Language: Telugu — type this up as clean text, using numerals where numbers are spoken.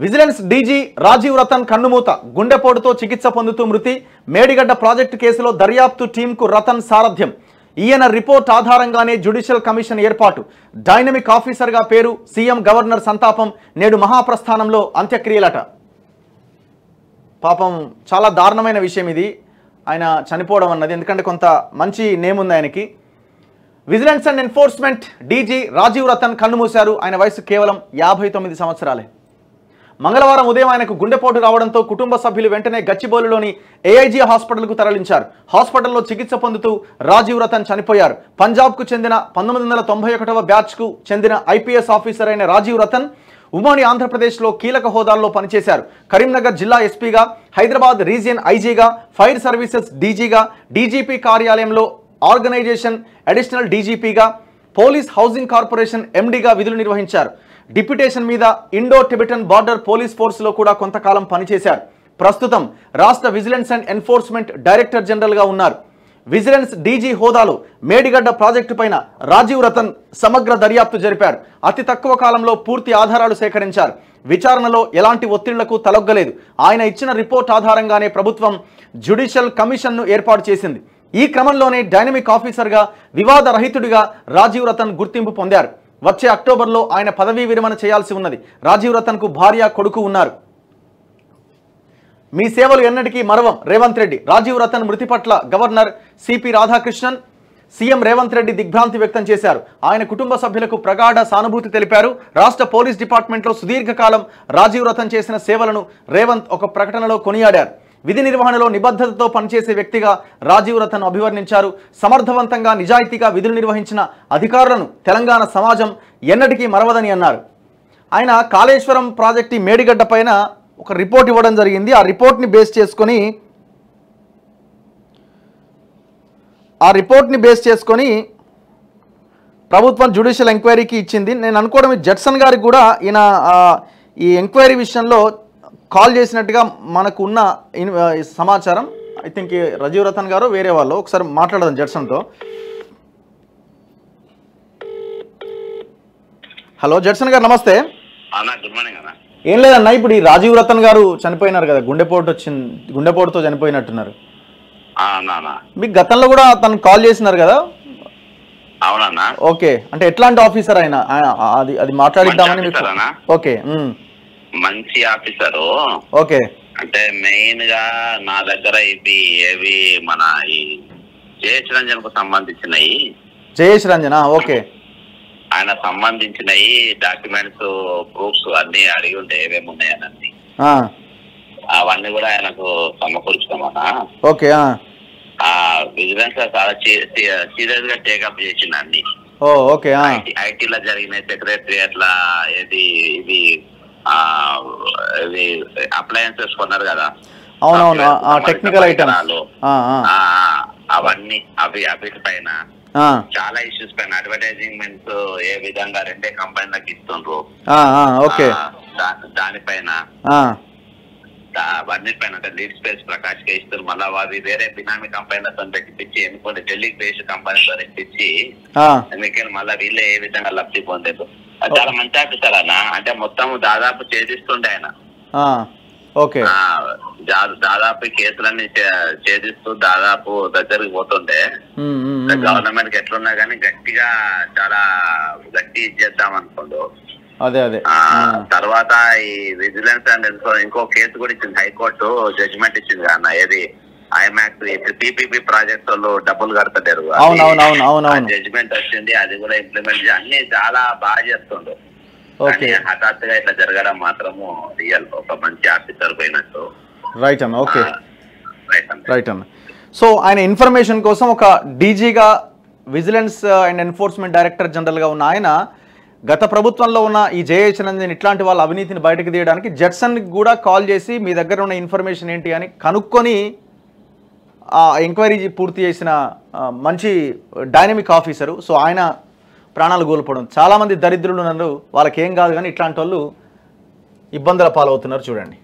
విజిలెన్స్ డీజీ రాజీవ్ రతన్ కన్నుమూత, గుండెపోటుతో చికిత్స పొందుతూ మృతి. మేడిగడ్డ ప్రాజెక్టు కేసులో దర్యాప్తు టీంకు రతన్ సారథ్యం. ఈయన రిపోర్ట్ ఆధారంగానే జ్యుడిషియల్ కమిషన్ ఏర్పాటు. డైనమిక్ ఆఫీసర్గా పేరు. సీఎం గవర్నర్ సంతాపం. నేడు మహాప్రస్థానంలో అంత్యక్రియలట. పాపం చాలా దారుణమైన విషయం ఇది, ఆయన చనిపోవడం అన్నది. ఎందుకంటే కొంత మంచి నేమ్ ఉంది ఆయనకి. Vigilance and enforcement DG Rajiv Ratan కన్నుమూశారు. ఆయన వయసు కేవలం 59 సంవత్సరాలే. మంగళవారం ఉదయం ఆయనకు గుండెపోటు రావడంతో కుటుంబ సభ్యులు వెంటనే గచ్చిబౌలిలోని ఏఐజీ హాస్పిటల్కు తరలించారు. హాస్పిటల్లో చికిత్స పొందుతూ రాజీవ్ రతన్ చనిపోయారు. పంజాబ్కు చెందిన 1991వ బ్యాచ్కు చెందిన ఐపీఎస్ ఆఫీసర్ అయిన రాజీవ్ రతన్ ఉమ్మడి ఆంధ్రప్రదేశ్లో కీలక హోదాల్లో పనిచేశారు. కరీంనగర్ జిల్లా ఎస్పీగా, హైదరాబాద్ రీజియన్ ఐజీగా, ఫైర్ సర్వీసెస్ డీజీగా, డీజీపీ కార్యాలయంలో ఆర్గనైజేషన్ అడిషనల్ డీజీపీగా, పోలీస్ హౌసింగ్ కార్పొరేషన్ ఎండీగా విధులు నిర్వహించారు. డిప్యుటేషన్ మీద ఇండో టిబెటన్ బార్డర్ పోలీస్ ఫోర్స్లో కూడా కొంతకాలం పనిచేశారు. ప్రస్తుతం రాష్ట్ర విజిలెన్స్ అండ్ ఎన్ఫోర్స్మెంట్ డైరెక్టర్ జనరల్గా ఉన్నారు. విజిలెన్స్ డీజీ హోదాలో మేడిగడ్డ ప్రాజెక్టు పైన రాజీవ్ రతన్ సమగ్ర దర్యాప్తు జరిపారు. అతి తక్కువ కాలంలో పూర్తి ఆధారాలు సేకరించారు. విచారణలో ఎలాంటి ఒత్తిళ్లకు తలొగ్గలేదు. ఆయన ఇచ్చిన రిపోర్ట్ ఆధారంగానే ప్రభుత్వం జ్యుడిషియల్ కమిషన్ను ఏర్పాటు చేసింది. ఈ క్రమంలోనే డైనమిక్ ఆఫీసర్గా, వివాద రహితుడిగా రాజీవ్ రతన్ గుర్తింపు పొందారు. వచ్చే అక్టోబర్లో ఆయన పదవీ విరమణ చేయాల్సి ఉన్నది. రాజీవ్ రతన్కు భార్య, కొడుకు ఉన్నారు. మీ సేవలు ఎన్నటికీ మరవం రేవంత్ రెడ్డి. రాజీవ్ రతన్ మృతి పట్ల governor CP Radhakrishnan, CM Revanth Reddy దిగ్భ్రాంతి వ్యక్తం చేశారు. ఆయన కుటుంబ సభ్యులకు ప్రగాఢ సానుభూతి తెలిపారు. రాష్ట్ర పోలీస్ డిపార్ట్మెంట్లో సుదీర్ఘకాలం రాజీవ్ రతన్ చేసిన సేవలను రేవంత్ ఒక ప్రకటనలో కొనియాడారు. విధి నిర్వహణలో నిబద్ధతతో పనిచేసే వ్యక్తిగా రాజీవ్ రతన్ అభివర్ణించారు. సమర్థవంతంగా, నిజాయితీగా విధులు నిర్వహించిన అధికారులను తెలంగాణ సమాజం ఎన్నటికీ మరవదని అన్నారు. ఆయన కాళేశ్వరం ప్రాజెక్టు మేడిగడ్డ పైన ఒక రిపోర్ట్ ఇవ్వడం జరిగింది. ఆ రిపోర్ట్ని బేస్ చేసుకొని ప్రభుత్వం జ్యుడిషియల్ ఎంక్వైరీకి ఇచ్చింది. నేను అనుకోవడం జడ్సన్ గారికి కూడా ఈయన ఈ ఎంక్వైరీ విషయంలో కాల్ చేసినట్టుగా మనకు ఉన్న సమాచారం. ఐ థింక్ రాజీవ్ రతన్ గారు వేరే వాళ్ళు, ఒకసారి మాట్లాడదాం జడ్సన్తో. హలో జడ్సన్ గారు, నమస్తే. గుడ్ మార్నింగ్ అన్న. ఏం లేదన్నా, ఇప్పుడు ఈ రాజీవ్ రతన్ గారు చనిపోయినారు కదా, గుండెపోటుతో చనిపోయినట్టున్నారు. మీకు గతంలో కూడా తను కాల్ చేసినారు కదా? అవునన్నా. ఓకే, అంటే ఎట్లాంటి ఆఫీసర్ ఆయన? అది మాట్లాడిద్దామని. ఓకే, మంచి ఆఫీసరు. ఓకే, అంటే మెయిన్ గా నా దగ్గర ఏవి మన ఈ జయేష్ రంజన్ కు సంబంధించినవి. జయేష్ రంజన్, ఓకే. ఆయన సంబంధించినవి డాక్యుమెంట్స్, ప్రూఫ్స్ అన్ని అడిగి ఉంటే ఏమేమి ఉన్నాయని అవన్నీ కూడా ఆయనకు సమకూర్చుకోమన్నా. ఓకే, విజిలెన్స్ చాలా సీరియస్ గా టేకప్ చేసింది అన్ని. ఓకే, ఐటీలో జరిగిన సెక్రటరీ అట్లా ఇది అప్లయన్సెస్ కొన్నారు కదా, అవునవును, టెక్నికల్ ఐటమ్స్, అవన్నీ అవిటి పైన చాలా ఇష్యూస్ పైన అడ్వర్టైజింగ్మెంట్స్ ఏ విధంగా రెండే కంపెనీలకు ఇస్తుండ్రు, దానిపైన అన్నిటిపైన అంటే లీడ్ స్పేస్ ప్రకాష్ కే ఇస్తారు. మళ్ళీ అవి వేరే బినామీ కంపెనీలతో పెట్టించి ఎన్నుకోండి ఢిల్లీ బేస్డ్ కంపెనీతో పెట్టించి ఎన్నికలు మళ్ళీ వీళ్ళే ఏ విధంగా లబ్ధి పొందేది. చాలా మంచి ఆఫీసర్ అన్న. అంటే మొత్తం దాదాపు ఛేదిస్తుండే ఆయన. దాదాపు కేసులన్నీ ఛేదిస్తూ దాదాపు దగ్గరికి పోతుండే. గవర్నమెంట్ కి ఎట్లున్నా కానీ గట్టిగా చాలా గట్టి ఇచ్చేద్దాం అనుకోండు. తర్వాత ఈ విజిలెన్స్ అండ్ ఇంకో కేసు కూడా ఇచ్చింది, హైకోర్టు జడ్జిమెంట్ ఇచ్చింది అన్న. ఏది ఐమాక్స్ పీపీపీ ప్రాజెక్ట్ వాళ్ళు డబ్బులు కడతలేరు, జడ్జిమెంట్ వచ్చింది. అది కూడా ఇంప్లిమెంట్ అన్ని చాలా బాగా చేస్తుండ్రు. హఠాత్తుగా ఇట్లా జరగడం మాత్రము రియల్ ఒక మంచి ఆఫీసర్ పోయినట్టు. రైట్ అన్న, ఓకే, రైట్ అన్న. సో ఆయన ఇన్ఫర్మేషన్ కోసం ఒక డీజీగా, విజిలెన్స్ అండ్ ఎన్ఫోర్స్మెంట్ డైరెక్టర్ జనరల్గా ఉన్న ఆయన గత ప్రభుత్వంలో ఉన్న ఈ జయేష్ రంజన్ ఇట్లాంటి వాళ్ళ అవినీతిని బయటకు తీయడానికి జడ్సన్కి కూడా కాల్ చేసి మీ దగ్గర ఉన్న ఇన్ఫర్మేషన్ ఏంటి అని కనుక్కొని ఎంక్వైరీ పూర్తి చేసిన మంచి డైనమిక్ ఆఫీసరు. సో ఆయన ప్రాణాలు కోల్పోవడం, చాలామంది దరిద్రులు ఉన్నారు, వాళ్ళకి ఏం కాదు కానీ ఇట్లాంటి వాళ్ళు ఇబ్బందుల పాలవుతున్నారు. చూడండి.